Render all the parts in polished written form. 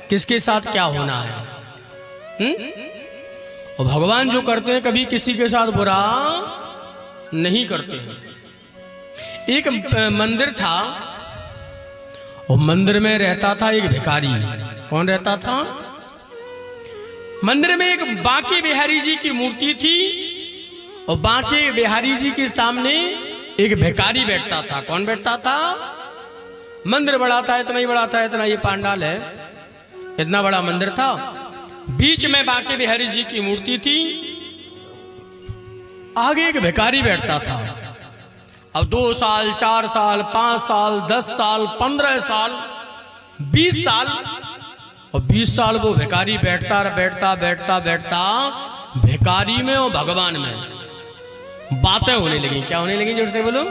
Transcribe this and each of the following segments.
किसके साथ क्या होना है। और भगवान जो करते हैं कभी किसी के साथ बुरा नहीं करते हैं। एक मंदिर था और मंदिर में रहता था एक भिखारी। कौन रहता था? मंदिर में एक बांके बिहारी जी की मूर्ति थी और बांके बिहारी जी के सामने एक भिखारी बैठता था। कौन बैठता था? मंदिर बड़ा था, इतना ही बड़ा था, इतना ये पांडाल है, इतना बड़ा मंदिर था। बीच में बांके बिहारी जी की मूर्ति थी, आगे एक भिखारी बैठता था। अब 2 साल, 4 साल, 5 साल, 10 साल, 15 साल, 20 साल और 20 साल वो भिखारी बैठता भिखारी में और भगवान में बातें होने लगी। क्या होने लगी? जोर से बोलो।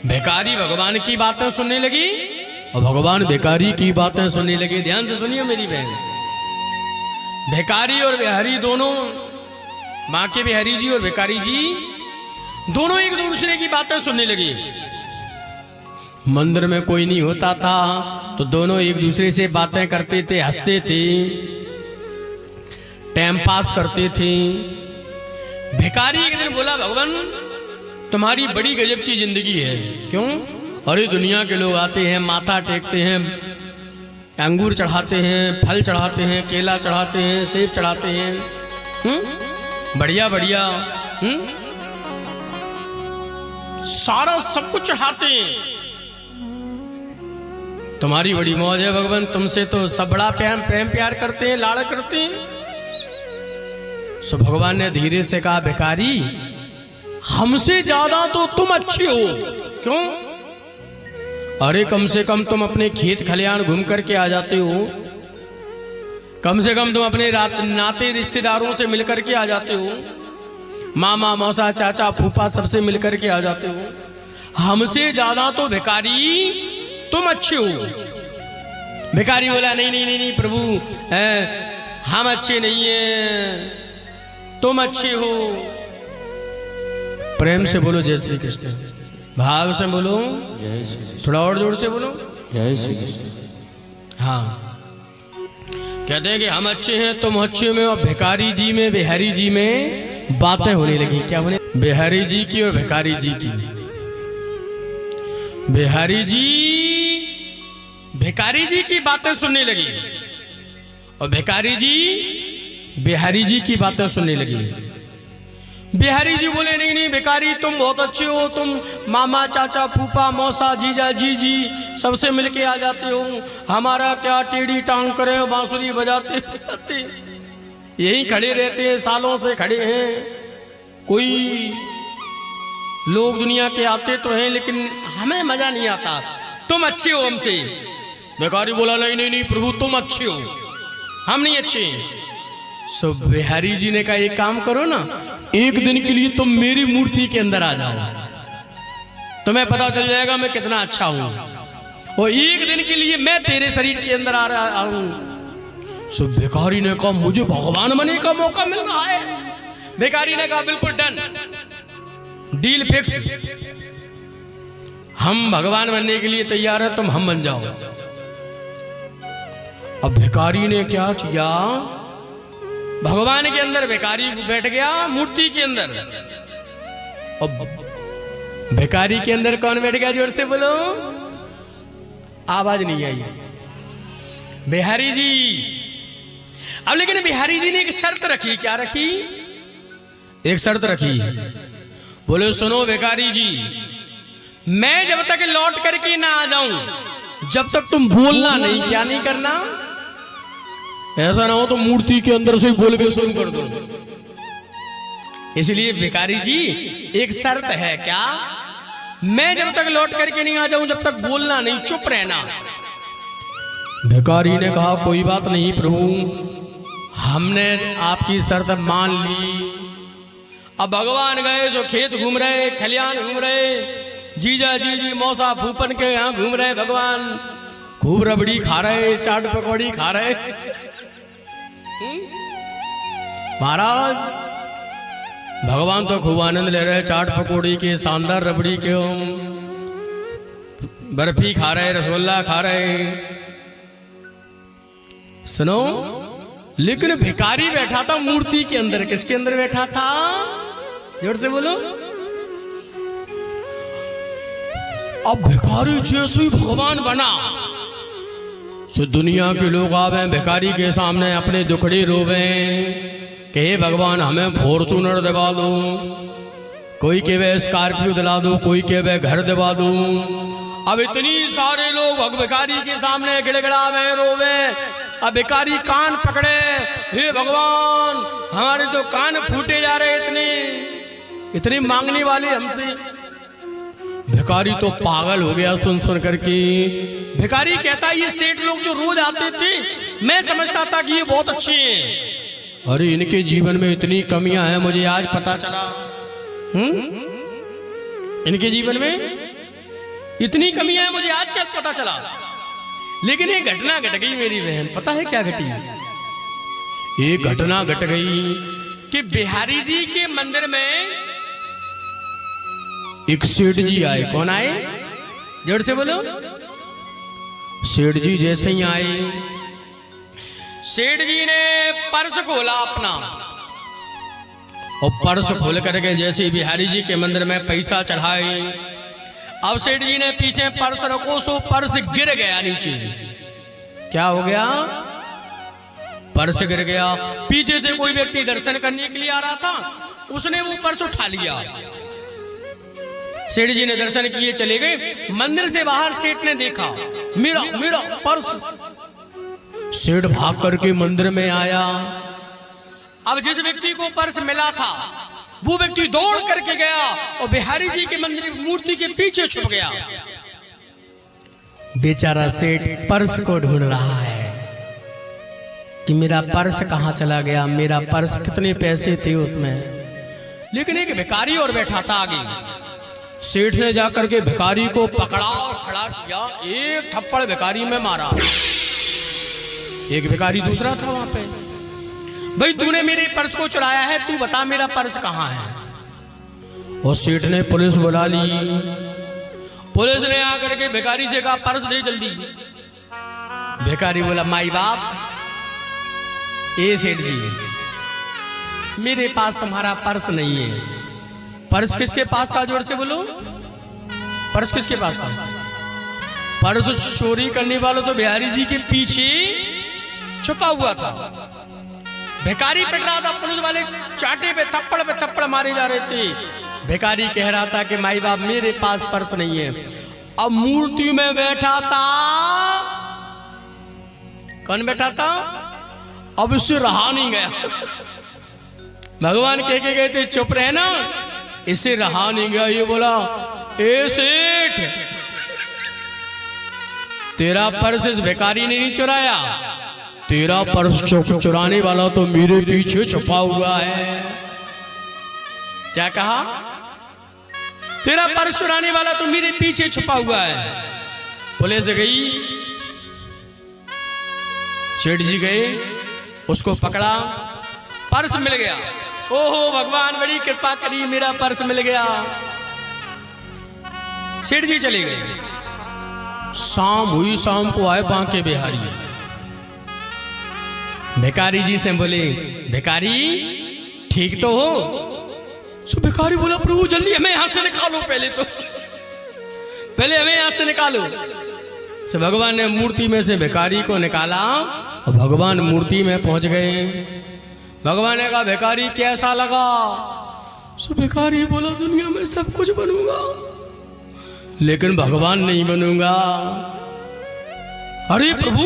भिखारी भगवान की बातें सुनने लगी और भगवान भिखारी की बातें सुनने लगे। ध्यान से सुनिए मेरी बहन। भिखारी और बिहारी दोनों, बांके बिहारी जी और भिखारी जी दोनों एक दूसरे की बातें सुनने लगे। मंदिर में कोई नहीं होता था तो दोनों एक दूसरे से बातें करते थे, हंसते थे, टाइम पास करते थे। भिखारी एक दिन बोला, भगवान तुम्हारी बड़ी गजब की जिंदगी है। क्यों? अरे दुनिया के लोग आते हैं, माथा टेकते हैं, अंगूर चढ़ाते हैं, फल चढ़ाते हैं, केला चढ़ाते हैं, सेब चढ़ाते हैं, बढ़िया बढ़िया सारा सब कुछ चढ़ाते हैं। तुम्हारी बड़ी मौज है भगवान, तुमसे तो सब बड़ा प्रेम प्यार करते हैं, लाड़ करते हैं। सो भगवान ने धीरे से कहा, भिखारी हमसे ज्यादा तो तुम अच्छे हो। क्यों? अरे कम से कम तुम अपने खेत खलियान घूम करके आ जाते हो, कम से कम तुम अपने नाते रिश्तेदारों से मिलकर के आ जाते हो, मामा मौसा चाचा फूफा सबसे मिलकर के आ जाते हो। हमसे ज्यादा तो भिखारी तुम अच्छे हो। भिखारी बोला, नहीं नहीं नहीं नहीं प्रभु, हम अच्छे नहीं हैं, तुम अच्छे हो। प्रेम से बोलो जय श्री कृष्ण, भाव से बोलो जय श्री कृष्ण, थोड़ा और जोर से बोलो जय श्री कृष्ण। हाँ, कहते हैं कि हम अच्छे हैं, तुम अच्छे में, और भिखारी जी में बिहारी जी में बातें होने लगी। क्या होने? बिहारी जी की और भिखारी जी की। बिहारी जी भिखारी जी की बातें सुनने लगी और भिखारी जी बिहारी जी की बातें सुनने लगी। बिहारी जी बोले, नहीं नहीं भिखारी तुम बहुत अच्छे हो, तुम मामा चाचा फूफा मौसा जीजा जीजी सबसे मिलके आ जाते हो, हमारा क्या टेढ़ी टांग करे, बांसुरी बजाते बजाते यहीं खड़े रहते हैं, सालों से खड़े हैं। कोई लोग दुनिया के आते तो हैं लेकिन हमें मजा नहीं आता, तुम अच्छे हो हमसे। भिखारी बोला, नहीं नहीं नहीं प्रभु तुम अच्छे हो, हम नहीं अच्छे। सो बिहारी जी ने कहा, एक काम करो ना, एक दिन के लिए तुम मेरी मूर्ति के अंदर आ जाओ, तुम्हें पता चल जाएगा मैं कितना अच्छा हूं, और एक दिन के लिए मैं तेरे शरीर के अंदर आ रहा हूं। सो भिखारी ने कहा, मुझे भगवान बनने का मौका मिल रहा है। भिखारी ने कहा, बिल्कुल डन, डील फिक्स, हम भगवान बनने के लिए तैयार है, तुम हम बन जाओ। अब भिखारी ने क्या किया, भगवान के अंदर भिखारी बैठ गया मूर्ति के अंदर, और भिखारी के अंदर कौन बैठ गया? जोर से बोलो, आवाज नहीं आई। बिहारी जी। अब लेकिन बिहारी जी ने एक शर्त रखी। क्या रखी? एक शर्त रखी, बोले सुनो भिखारी जी, मैं जब तक लौट करके ना आ जाऊं जब तक तुम बोलना नहीं। क्या नहीं करना? ऐसा ना हो तो मूर्ति के अंदर से बोल के शुरू कर दो। इसलिए भिखारी जी एक शर्त है। क्या? मैं जब तक लौट करके नहीं आ जाऊं जब तक बोलना नहीं, चुप रहना। भिखारी ने कहा, कोई बात नहीं प्रभु, हमने आपकी शर्त मान ली। अब भगवान गए, जो खेत घूम रहे, खलियान घूम रहे, जीजा जीजी मौसा फूफन के यहाँ घूम रहे, भगवान खूब रबड़ी खा रहे, चाट पकौड़ी खा रहे। महाराज भगवान तो खूब आनंद ले रहे, चाट पकौड़ी के, शानदार रबड़ी के, बर्फी खा रहे, रसगुल्ला खा रहे, सुनो, लेकिन भिखारी बैठा था मूर्ति के अंदर। किसके अंदर बैठा था? जोर से बोलो। अब भिखारी जैसे ही भगवान बना, सो दुनिया के लोग आवे भिखारी के सामने अपने दुखड़ी रोवे कि हे भगवान हमें फॉर्चूनर दिला दो, कोई के वे स्कॉर्पियो दिला दो, कोई के वे घर दिला दो। अब इतनी सारे लोग भिखारी के सामने गिड़गिड़ावे रोवे। अब भिखारी कान पकड़े, हे भगवान हमारे तो कान फूटे जा रहे, इतनी मांगने वाले हमसे। भिखारी तो पागल हो गया सुन सुन करके। भिखारी कहता है ये सेठ लोग जो रोज आते थे, मैं समझता था कि ये बहुत अच्छे हैं, अरे इनके जीवन में इतनी कमियां हैं, मुझे आज पता चला। इनके जीवन में इतनी कमियां हैं, मुझे आज पता चला। लेकिन एक घटना घट गई मेरी बहन, पता है क्या घटी? एक घटना घट गई कि बिहारी जी के मंदिर में एक सेठ जी आए। कौन आए? जोर से बोलो। सेठ जी जैसे ही आए, सेठ जी ने पर्स खोला अपना, और पर्स खोल करके जैसे बिहारी जी के मंदिर में पैसा चढ़ाए। अब सेठ जी ने पीछे पर्स रखो, सो पर्स गिर गया नीचे। क्या हो गया? पर्स गिर गया। पीछे से कोई व्यक्ति दर्शन करने के लिए आ रहा था, उसने वो पर्स उठा लिया। सेठ जी ने दर्शन किए चले गए। मंदिर से बाहर सेठ ने देखा, मेरा मेरा पर्स। सेठ भाग करके मंदिर में आया। अब जिस व्यक्ति को पर्स मिला था, वो व्यक्ति दौड़ करके गया और बिहारी जी के मंदिर मूर्ति के पीछे छुप गया। बेचारा सेठ पर्स को ढूंढ रहा है कि मेरा पर्स कहां चला गया, मेरा पर्स कितने पैसे थे उसमें। लेकिन एक भिखारी और बैठा था आगे। सेठ ने जाकर के भिखारी को पकड़ा और खड़ा किया, एक थप्पड़ भिखारी में मारा। एक भिखारी दूसरा था वहां पे, भाई तूने मेरे पर्स को चुराया है, तू बता मेरा पर्स कहां है। और सेठ ने पुलिस बुला ली। पुलिस ने आकर के भिखारी से कहा पर्स दे जल्दी। भिखारी बोला माई बाप, ए सेठ जी मेरे पास तुम्हारा पर्स नहीं है। पर्स किसके पास था? जोर से बोलो। पर्स किसके पास था? पर्स चोरी करने वालों तो बिहारी जी के पीछे छुपा हुआ था। भिखारी पिट रहा था, पुलिस वाले चाटे पे थप्पड़ मारे जा रहे थे। भिखारी कह रहा था कि माई बाप मेरे पास पर्स नहीं है। अब मूर्ति में बैठा था, कौन बैठा था? अब इससे रहा नहीं गया। भगवान कह के गए थे चुप रहे ना, इसे रहा नहीं गया। ये बोला ए सेठ, तेरा पर्स इस भिखारी ने नहीं चुराया, तेरा पर्स चुराने वाला तो मेरे पीछे छुपा हुआ है। क्या कहा? तेरा पर्स चुराने वाला तो मेरे पीछे छुपा हुआ है। पुलिस गई, सेठ जी गए, उसको पकड़ा, पर्स मिल गया। ओहो भगवान बड़ी कृपा करी, मेरा पर्स मिल गया। सेठ जी चले गए। शाम हुई, शाम को आए बांके बिहारी। भिखारी जी से बोले भिखारी ठीक तो हो? सो भिखारी बोला प्रभु जल्दी हमें यहां से निकालो, पहले हमें यहां से निकालो। सो भगवान ने मूर्ति में से भिखारी को निकाला और भगवान मूर्ति में पहुंच गए। भगवान ने कहा भिखारी कैसा लगा? सो भिखारी बोला दुनिया में सब कुछ बनूंगा लेकिन भगवान नहीं बनूंगा। अरे प्रभु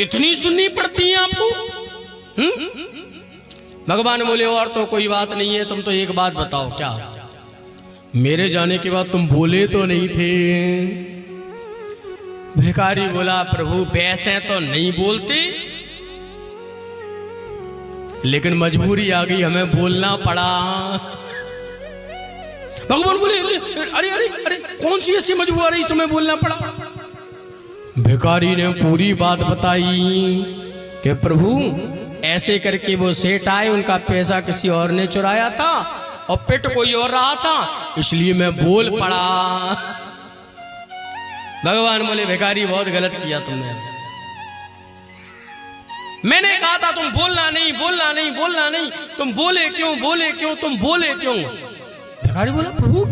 इतनी सुननी पड़ती है आपको? भगवान बोले और तो कोई बात नहीं है, तुम तो एक बात बताओ। क्या? मेरे जाने के बाद तुम बोले तो नहीं थे। भिखारी बोला प्रभु वैसे तो नहीं बोलते, लेकिन मजबूरी आ गई, हमें बोलना पड़ा। भगवान बोले अरे अरे अरे कौन सी ऐसी मजबूरी तुम्हें बोलना पड़ा? भिखारी ने पूरी बात बताई कि प्रभु ऐसे करके वो सेठ आए, उनका पैसा किसी और ने चुराया था और पिट कोई और रहा था, इसलिए मैं बोल पड़ा। भगवान बोले भिखारी बहुत गलत किया तुमने, मैंने कहा था तुम बोलना नहीं, बोलना नहीं, बोलना नहीं, तुम बोले क्यों, बोले क्यों, तुम बोले क्यों? भिखारी बोला प्रभु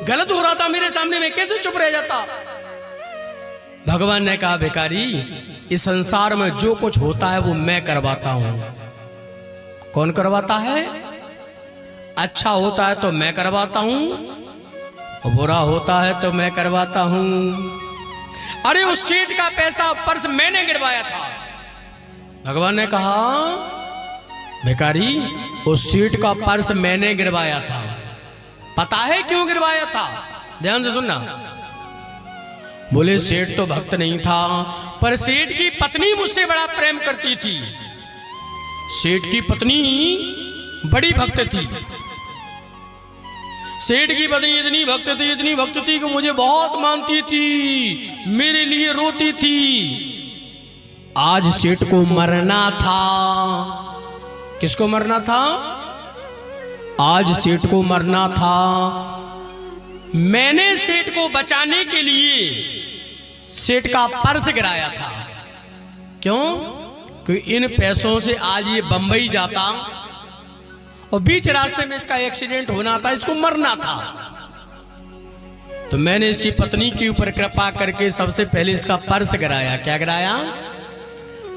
गलत हो रहा था मेरे सामने, मैं कैसे चुप रह जाता? भगवान ने कहा भिखारी इस संसार में जो कुछ होता है वो मैं करवाता हूं। कौन करवाता है? अच्छा होता है तो मैं करवाता हूं, और बुरा होता है तो मैं करवाता हूं। अरे उस सेठ का पैसा पर्स मैंने गिरवाया था। भगवान ने कहा भिखारी उस सेठ का पर्स मैंने गिरवाया था। पता है क्यों गिरवाया था? ध्यान से सुनना। बोले सेठ तो भक्त नहीं था, पर सेठ की पत्नी मुझसे बड़ा प्रेम करती थी। सेठ की पत्नी बड़ी भक्त थी। सेठ की पत्नी इतनी भक्त थी, इतनी भक्त थी कि मुझे बहुत मानती थी, मेरे लिए रोती थी। आज सेठ को मरना था। किसको मरना था? आज सेठ को मरना था। मैंने सेठ को बचाने के लिए सेठ का पर्स गिराया था। क्यों? क्योंकि इन पैसों से आज ये बंबई जाता और बीच रास्ते में इसका एक्सीडेंट होना था, इसको मरना था। तो मैंने इसकी पत्नी के ऊपर कृपा करके सबसे पहले इसका पर्स गिराया। क्या गिराया?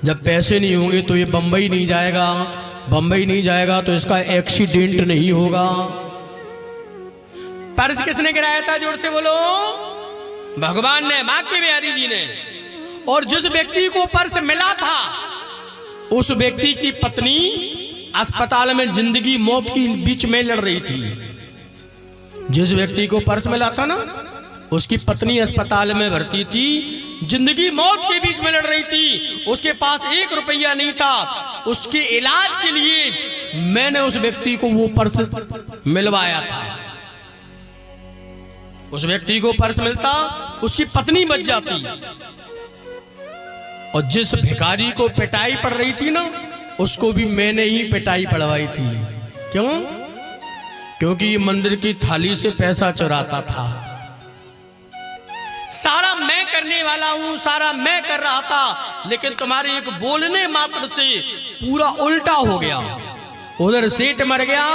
जब पैसे नहीं होंगे तो ये बंबई नहीं जाएगा, बंबई नहीं जाएगा तो इसका एक्सीडेंट नहीं होगा। पर्स किसने गिराया था? जोर से बोलो। भगवान ने, मां के बिहारी जी ने। और जिस व्यक्ति को पर्स मिला था उस व्यक्ति की पत्नी अस्पताल में जिंदगी मौत की बीच में लड़ रही थी। जिस व्यक्ति को पर्स मिला था ना उसकी पत्नी अस्पताल में भर्ती थी, जिंदगी मौत के बीच में लड़ रही थी। उसके पास 1 रुपया नहीं था। उसके इलाज के लिए मैंने उस व्यक्ति को वो पर्स मिलवाया था। उस व्यक्ति को पर्स मिलता उसकी पत्नी बच जाती। और जिस भिखारी को पिटाई पड़ रही थी ना उसको भी मैंने ही पिटाई पड़वाई थी। क्यों? क्योंकि ये मंदिर की थाली से पैसा चुराता था। सारा मैं करने वाला हूं, सारा मैं कर रहा था, लेकिन तुम्हारे एक बोलने मात्र से पूरा उल्टा हो गया। उधर सेठ मर गया,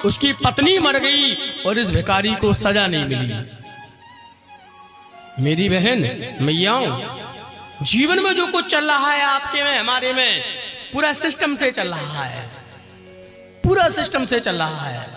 उसकी पत्नी मर गई और इस भिखारी को सजा नहीं मिली। मेरी बहन मैयाओं, जीवन में जो कुछ चल रहा है आपके में हमारे में पूरा सिस्टम से चल रहा है, पूरा सिस्टम से चल रहा है।